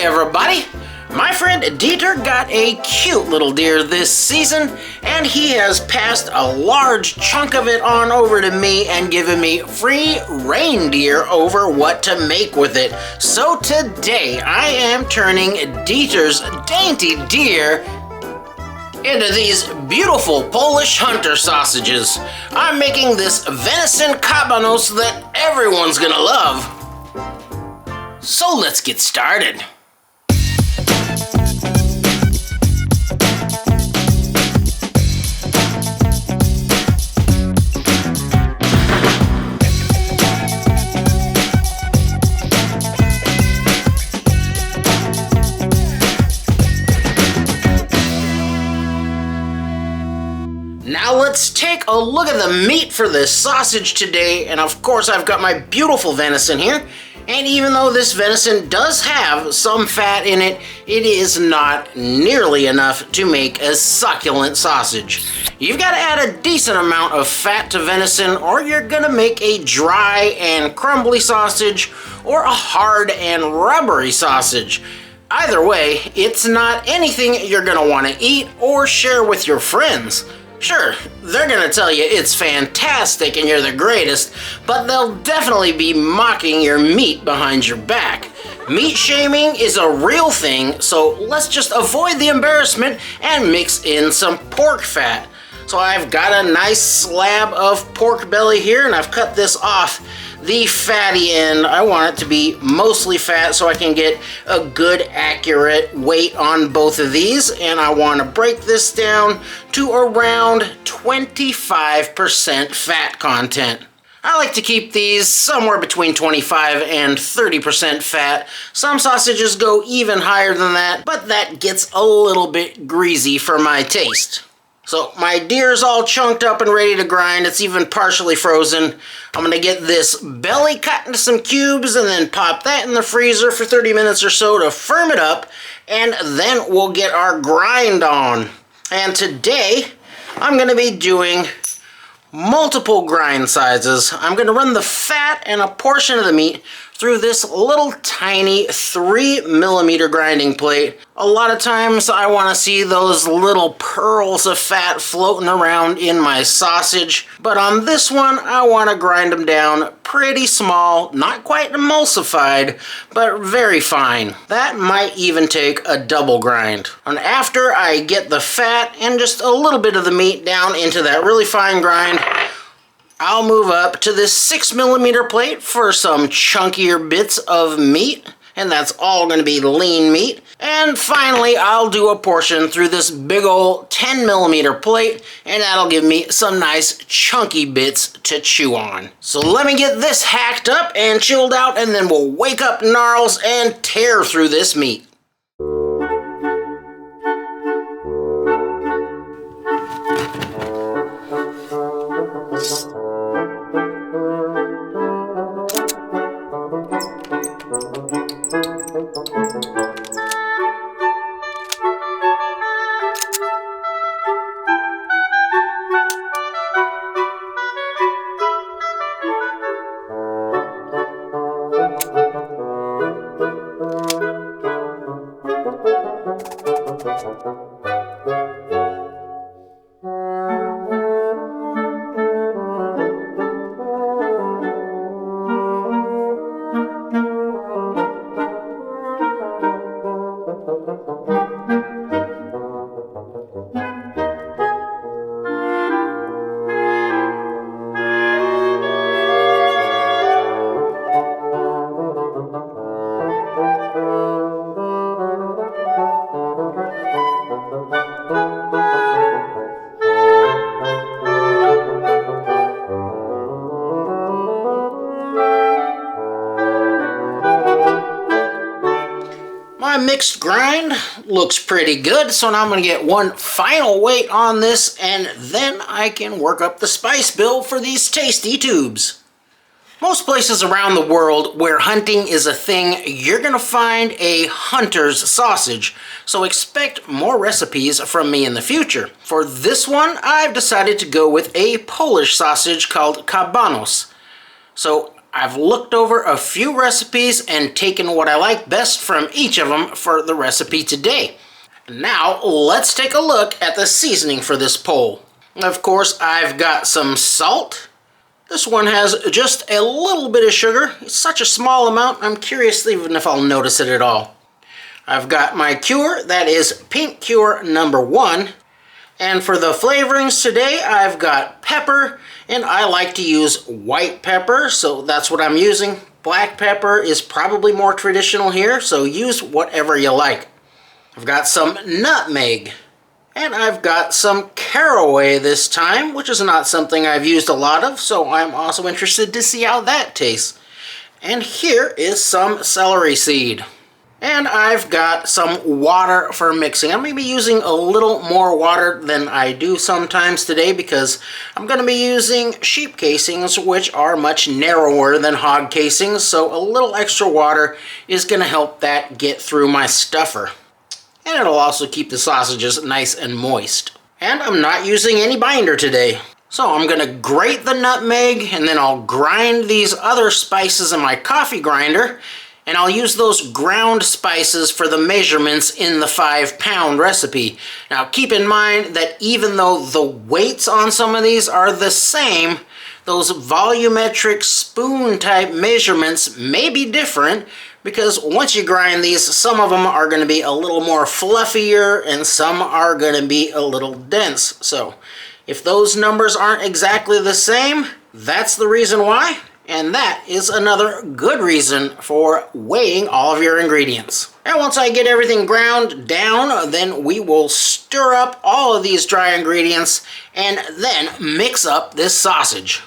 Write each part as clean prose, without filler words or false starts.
everybody! My friend Dieter got a cute little deer this season, and he has passed a large chunk of it on over to me and given me free reindeer over what to make with it. So today I am turning Dieter's dainty deer into these beautiful Polish hunter sausages. I'm making this venison Kabanosy that everyone's gonna love. So let's get started. Now let's take a look at the meat for this sausage today, and of course I've got my beautiful venison here, and even though this venison does have some fat in it, it is not nearly enough to make a succulent sausage. You've got to add a decent amount of fat to venison or you're gonna make a dry and crumbly sausage or a hard and rubbery sausage. Either way, it's not anything you're gonna want to eat or share with your friends. Sure, they're gonna tell you it's fantastic and you're the greatest, but they'll definitely be mocking your meat behind your back. Meat shaming is a real thing, so let's just avoid the embarrassment and mix in some pork fat. So I've got a nice slab of pork belly here, and I've cut this off the fatty end. I want it to be mostly fat so I can get a good accurate weight on both of these, and I want to break this down to around 25% fat content. I like to keep these somewhere between 25 and 30% fat. Some sausages go even higher than that, but that gets a little bit greasy for my taste. So my deer's all chunked up and ready to grind. It's even partially frozen. I'm gonna get this belly cut into some cubes and then pop that in the freezer for 30 minutes or so to firm it up, and then we'll get our grind on. And today I'm gonna be doing multiple grind sizes. I'm gonna run the fat and a portion of the meat through this little tiny 3mm grinding plate. A lot of times I want to see those little pearls of fat floating around in my sausage, but on this one I want to grind them down pretty small, not quite emulsified, but very fine. That might even take a double grind. And after I get the fat and just a little bit of the meat down into that really fine grind, I'll move up to this 6mm plate for some chunkier bits of meat, and that's all going to be lean meat. And finally, I'll do a portion through this big old 10mm plate, and that'll give me some nice chunky bits to chew on. So let me get this hacked up and chilled out, and then we'll wake up Gnarls and tear through this meat. My mixed grind looks pretty good, so now I'm going to get one final weight on this, and then I can work up the spice bill for these tasty tubes. Most places around the world where hunting is a thing, you're going to find a hunter's sausage, so expect more recipes from me in the future. For this one, I've decided to go with a Polish sausage called Kabanosy. So I've looked over a few recipes and taken what I like best from each of them for the recipe today. Now, let's take a look at the seasoning for this pole. Of course, I've got some salt. This one has just a little bit of sugar. It's such a small amount, I'm curious even if I'll notice it at all. I've got my cure, that is pink cure number 1. And for the flavorings today, I've got pepper, and I like to use white pepper, so that's what I'm using. Black pepper is probably more traditional here, so use whatever you like. I've got some nutmeg, and I've got some caraway this time, which is not something I've used a lot of, so I'm also interested to see how that tastes. And here is some celery seed. And I've got some water for mixing. I'm going to be using a little more water than I do sometimes today because I'm going to be using sheep casings, which are much narrower than hog casings, so a little extra water is going to help that get through my stuffer. And it'll also keep the sausages nice and moist. And I'm not using any binder today. So I'm going to grate the nutmeg, and then I'll grind these other spices in my coffee grinder, and I'll use those ground spices for the measurements in the 5-pound recipe. Now keep in mind that even though the weights on some of these are the same, those volumetric spoon type measurements may be different because once you grind these, some of them are going to be a little more fluffier and some are going to be a little dense. So if those numbers aren't exactly the same, that's the reason why. And that is another good reason for weighing all of your ingredients. And once I get everything ground down, then we will stir up all of these dry ingredients and then mix up this sausage.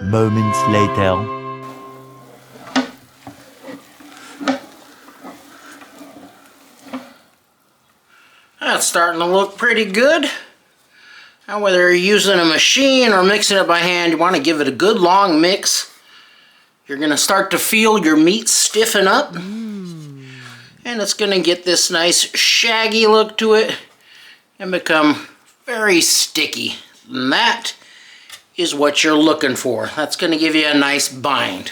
Moments later. That's starting to look pretty good. Now whether you're using a machine or mixing it by hand, you want to give it a good long mix. You're going to start to feel your meat stiffen up. And it's going to get this nice shaggy look to it and become very sticky. And that is what you're looking for. That's going to give you a nice bind.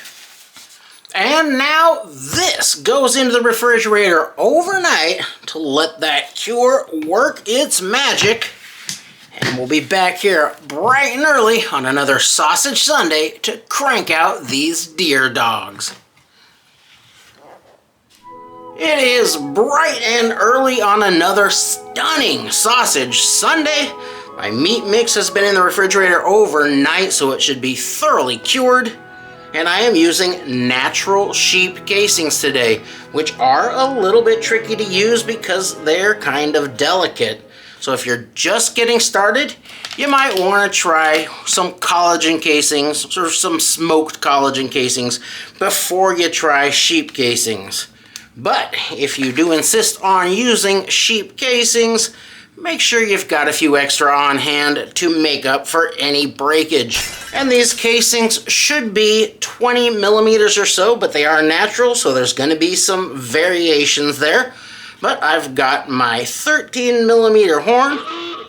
And now this goes into the refrigerator overnight to let that cure work its magic. And we'll be back here bright and early on another Sausage Sunday to crank out these deer dogs. It is bright and early on another stunning Sausage Sunday. My meat mix has been in the refrigerator overnight, so it should be thoroughly cured. And I am using natural sheep casings today, which are a little bit tricky to use because they're kind of delicate. So if you're just getting started, you might want to try some collagen casings or some smoked collagen casings before you try sheep casings. But if you do insist on using sheep casings, make sure you've got a few extra on hand to make up for any breakage. And these casings should be 20 millimeters or so, but they are natural, so there's going to be some variations there. But I've got my 13 millimeter horn,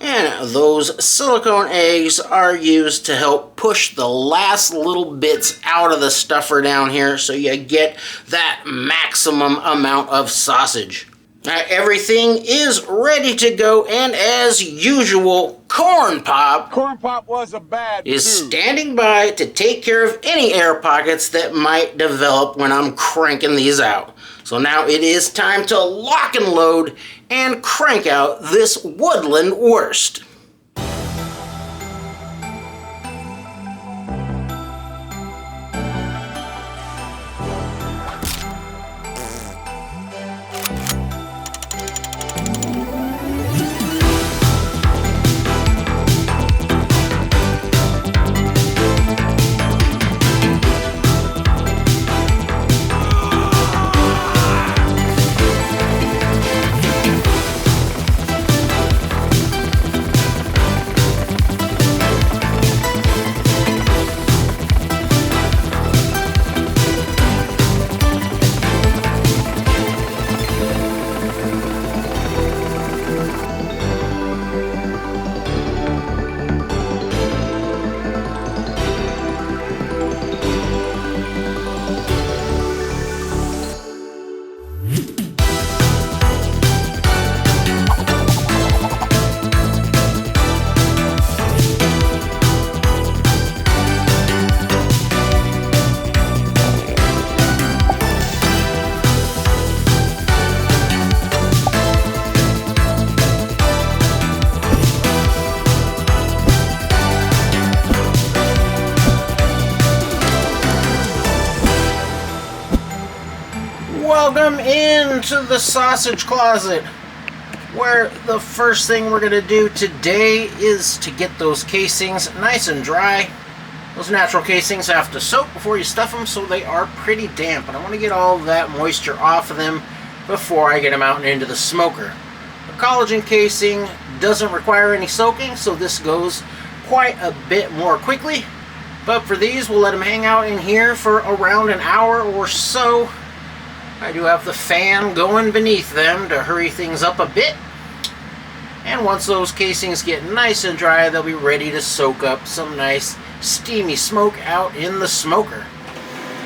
and those silicone eggs are used to help push the last little bits out of the stuffer down here so you get that maximum amount of sausage. Everything is ready to go, and as usual, Corn Pop was a bad is standing by to take care of any air pockets that might develop when I'm cranking these out. So now it is time to lock and load and crank out this woodland wurst. to the sausage closet, where the first thing we're going to do today is to get those casings nice and dry. Those natural casings have to soak before you stuff them, so they are pretty damp, and I want to get all that moisture off of them before I get them out and into the smoker. The collagen casing doesn't require any soaking, so this goes quite a bit more quickly. But for these, we'll let them hang out in here for around an hour or so. I do have the fan going beneath them to hurry things up a bit. And once those casings get nice and dry, they'll be ready to soak up some nice steamy smoke out in the smoker.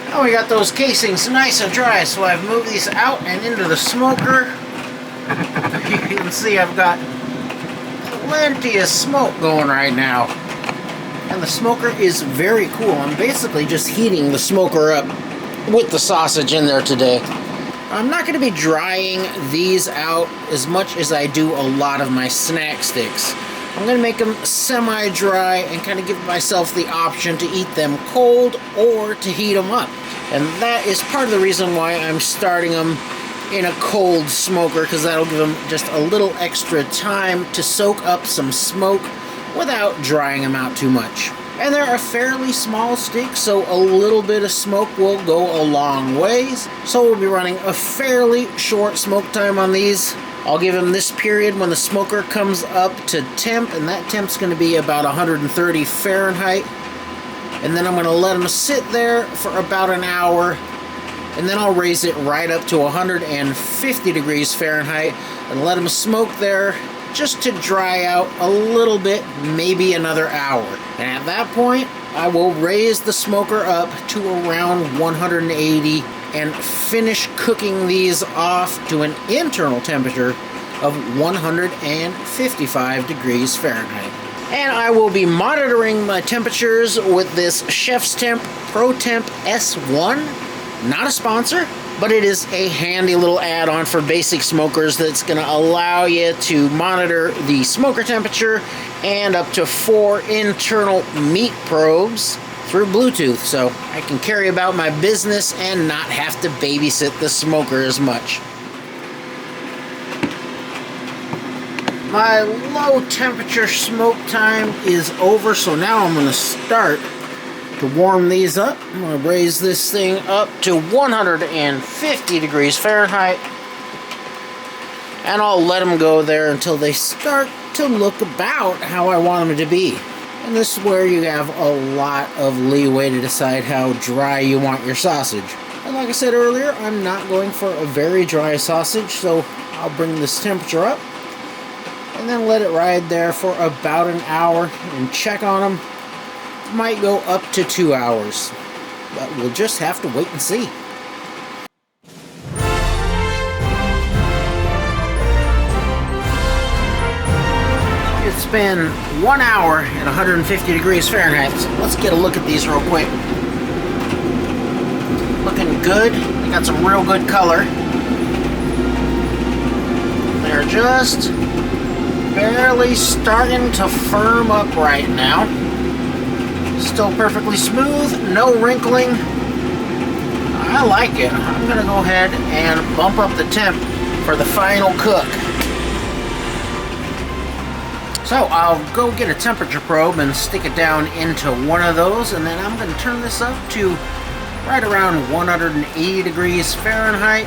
Now we got those casings nice and dry, so I've moved these out and into the smoker. You can see I've got plenty of smoke going right now. And the smoker is very cool. I'm basically just heating the smoker up with the sausage in there today. I'm not going to be drying these out as much as I do a lot of my snack sticks. I'm going to make them semi-dry and kind of give myself the option to eat them cold or to heat them up. And that is part of the reason why I'm starting them in a cold smoker, because that'll give them just a little extra time to soak up some smoke without drying them out too much. And they're a fairly small stick, so a little bit of smoke will go a long ways. So we'll be running a fairly short smoke time on these. I'll give them this period when the smoker comes up to temp, and that temp's going to be about 130 Fahrenheit. And then I'm going to let them sit there for about an hour, and then I'll raise it right up to 150 degrees Fahrenheit and let them smoke there just to dry out a little bit, maybe another hour. And at that point, I will raise the smoker up to around 180 and finish cooking these off to an internal temperature of 155 degrees Fahrenheit. And I will be monitoring my temperatures with this Chef's Temp Pro Temp S1. Not a sponsor, but it is a handy little add-on for basic smokers that's going to allow you to monitor the smoker temperature and up to 4 internal meat probes through Bluetooth, so I can carry about my business and not have to babysit the smoker as much. My low temperature smoke time is over, so now I'm going to start to warm these up. I'm going to raise this thing up to 150 degrees Fahrenheit, and I'll let them go there until they start to look about how I want them to be. And this is where you have a lot of leeway to decide how dry you want your sausage. And like I said earlier, I'm not going for a very dry sausage, so I'll bring this temperature up and then let it ride there for about an hour and check on them. Might go up to 2 hours, but we'll just have to wait and see. It's been 1 hour at 150 degrees Fahrenheit, so let's get a look at these real quick. Looking good. They got some real good color. They're just barely starting to firm up right now. Still perfectly smooth, no wrinkling. I like it. I'm going to go ahead and bump up the temp for the final cook. So I'll go get a temperature probe and stick it down into one of those, and then I'm going to turn this up to right around 180 degrees Fahrenheit,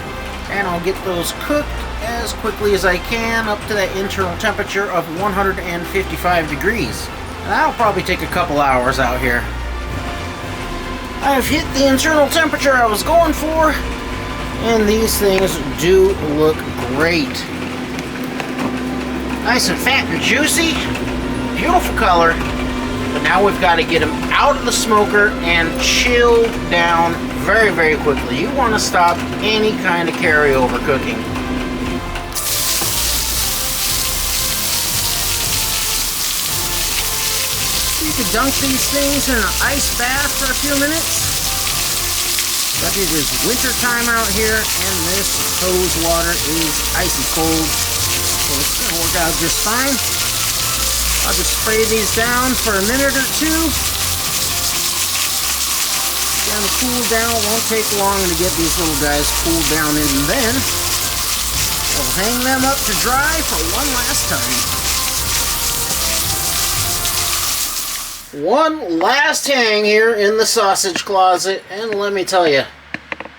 and I'll get those cooked as quickly as I can up to that internal temperature of 155 degrees. That'll probably take a couple hours out here. I've hit the internal temperature I was going for, and these things do look great. Nice and fat and juicy, beautiful color, but now we've got to get them out of the smoker and chilled down very, very quickly. You want to stop any kind of carryover cooking. You could dunk these things in an ice bath for a few minutes. But it is winter time out here, and this hose water is icy cold. So it's going to work out just fine. I'll just spray these down for a minute or two. Get them cool down. It won't take long to get these little guys cooled down, and then We'll hang them up to dry for one last time. One last hang here in the sausage closet, and let me tell you,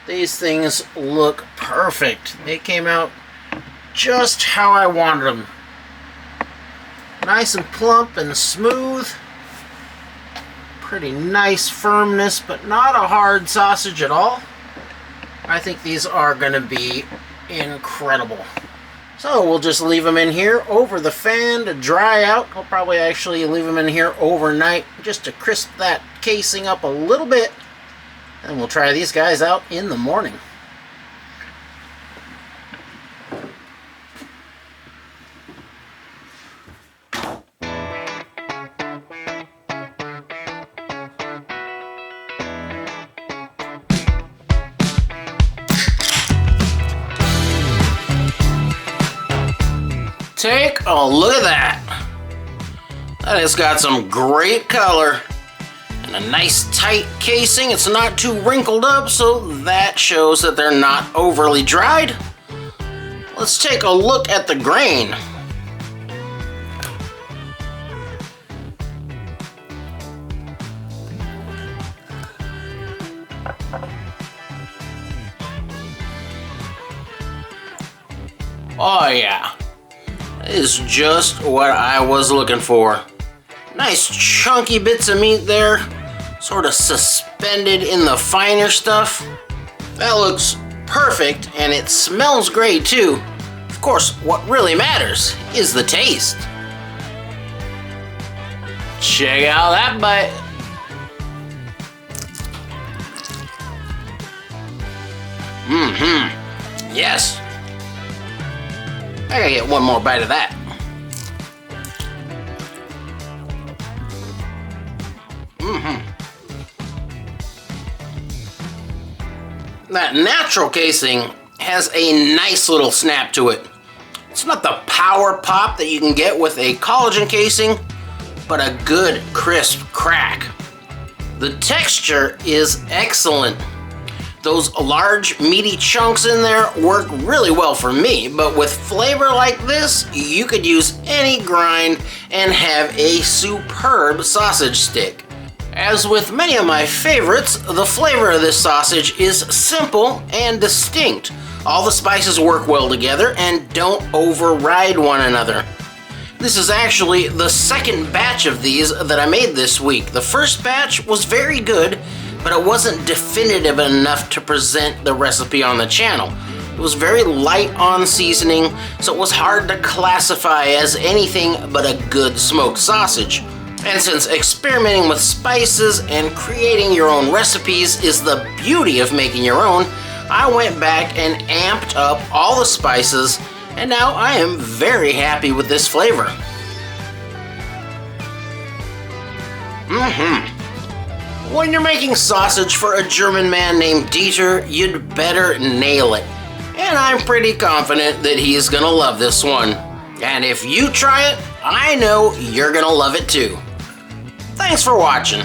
these things look perfect. They came out just how I wanted them. Nice and plump and smooth. Pretty nice firmness, but not a hard sausage at all. I think these are going to be incredible. So we'll just leave them in here over the fan to dry out. I'll probably actually leave them in here overnight just to crisp that casing up a little bit. And we'll try these guys out in the morning. Take a look at that. That has got some great color and a nice tight casing. It's not too wrinkled up, so that shows that they're not overly dried. Let's take a look at the grain. Oh yeah. Is just what I was looking for. Nice chunky bits of meat there, sort of suspended in the finer stuff. That looks perfect, and it smells great too. Of course, what really matters is the taste. Check out that bite. Yes. I gotta get one more bite of that. That natural casing has a nice little snap to it. It's not the power pop that you can get with a collagen casing, but a good crisp crack. The texture is excellent. Those large meaty chunks in there work really well for me, but with flavor like this, you could use any grind and have a superb sausage stick. As with many of my favorites, the flavor of this sausage is simple and distinct. All the spices work well together and don't override one another. This is actually the second batch of these that I made this week. The first batch was very good, but it wasn't definitive enough to present the recipe on the channel. It was very light on seasoning, so it was hard to classify as anything but a good smoked sausage. And since experimenting with spices and creating your own recipes is the beauty of making your own, I went back and amped up all the spices, and now I am very happy with this flavor. When you're making sausage for a German man named Dieter, you'd better nail it. And I'm pretty confident that he's gonna love this one. And if you try it, I know you're gonna love it too. Thanks for watching.